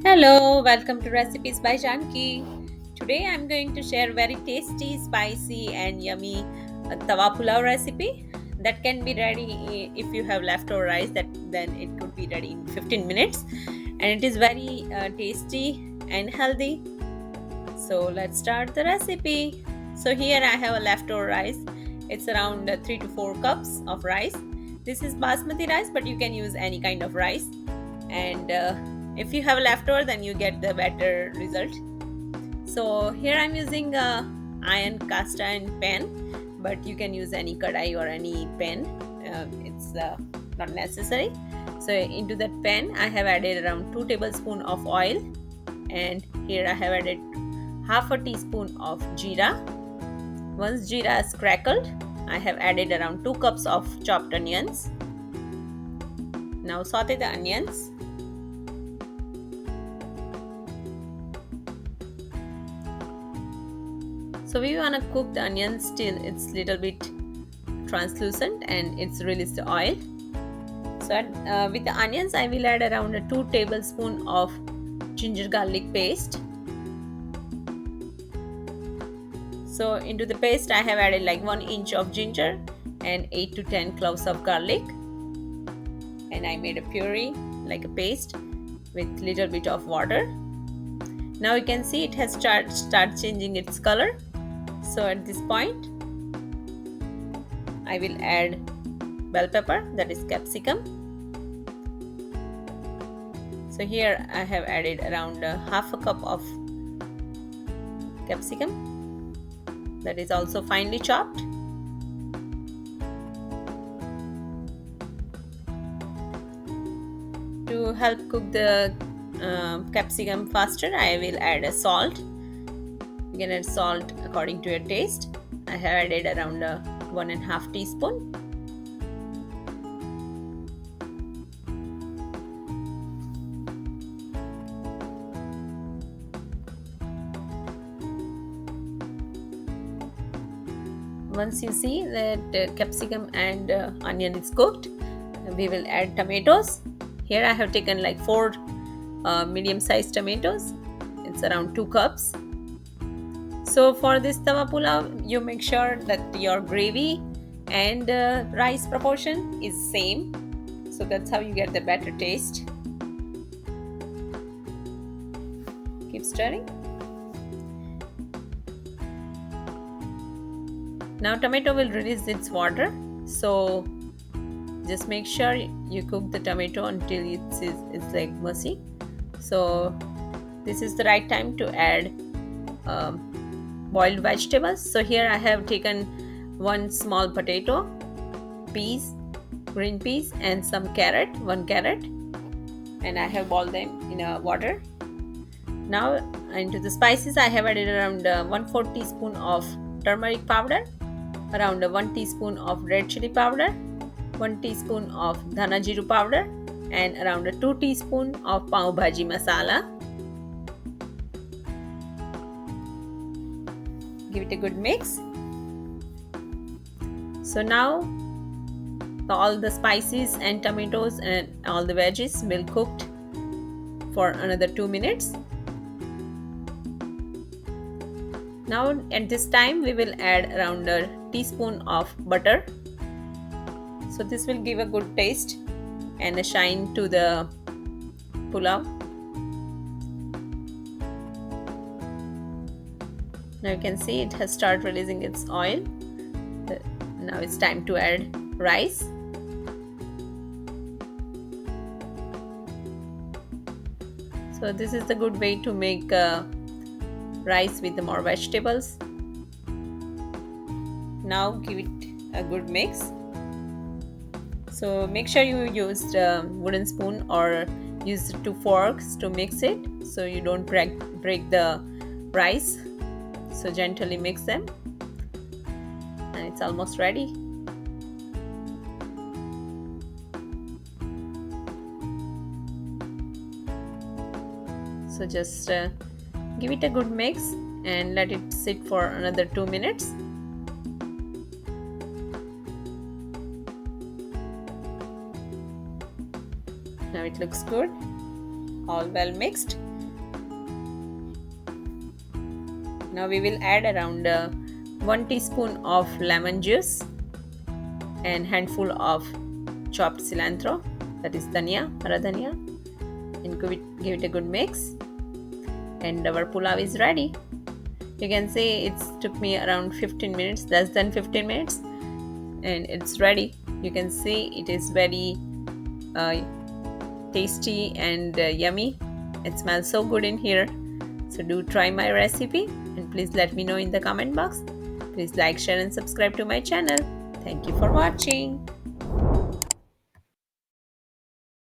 Hello, welcome to Recipes by Janki. Today I'm going to share very tasty, spicy and yummy Tawa Pulao recipe that can be ready if you have leftover rice that then it could be ready in 15 minutes and it is very tasty and healthy. So let's start the recipe. So here I have a leftover rice. It's around 3 to 4 cups of rice. This is basmati rice but you can use any kind of rice and if you have leftover then you get the better result. So here I'm using a iron cast iron pan, but you can use any kadai or any pan. It's not necessary. So into that pan I have added around 2 tablespoons of oil, and here I have added half a teaspoon of jeera. Once jeera is crackled, I have added around 2 cups of chopped onions. Now saute the onions. So we want to cook the onions till it's little bit translucent and it's released the oil. So with the onions I will add around 2 tablespoons of ginger garlic paste. So into the paste I have added like 1 inch of ginger and 8 to 10 cloves of garlic, and I made a puree like a paste with little bit of water. Now you can see it has start changing its color. So at this point I will add bell pepper, that is capsicum. So here I have added around half a cup of capsicum, that is also finely chopped. To help cook the capsicum faster, I will add a salt. You can add salt according to your taste. I have added around 1.5 teaspoon. Once you see that capsicum and onion is cooked, we will add tomatoes. Here I have taken like 4 medium-sized tomatoes. It's around 2 cups. So for this tawa pulao, you make sure that your gravy and rice proportion is same. So that's how you get the better taste. Keep stirring. Now tomato will release its water. So just make sure you cook the tomato until it's like mushy. So this is the right time to add boiled vegetables. So here I have taken 1 small potato, peas, green peas, and some 1 carrot, and I have boiled them in water. Now into the spices I have added around 1/4 teaspoon of turmeric powder, around 1 teaspoon of red chili powder, 1 teaspoon of dhana jeeru powder, and around 2 teaspoon of pav bhaji masala. Give it a good mix. So now all the spices and tomatoes and all the veggies will cooked for another 2 minutes. Now at this time we will add around a teaspoon of butter. So this will give a good taste and a shine to the pulao. Now you can see it has started releasing its oil. Now it's time to add rice. So this is the good way to make rice with the more vegetables. Now give it a good mix. So make sure you use a wooden spoon or use 2 forks to mix it so you don't break the rice. So gently mix them, and it's almost ready. So just give it a good mix and let it sit for another 2 minutes. Now it looks good, all well mixed. Now we will add around 1 teaspoon of lemon juice and handful of chopped cilantro, that is dhania, hara dhania, and give it a good mix. And our pulao is ready. You can say it took me around 15 minutes, less than 15 minutes, and it's ready. You can see it is very uh, tasty and yummy. It smells so good in here. So do try my recipe and please let me know in the comment box. Please like, share and subscribe to my channel. Thank you for watching.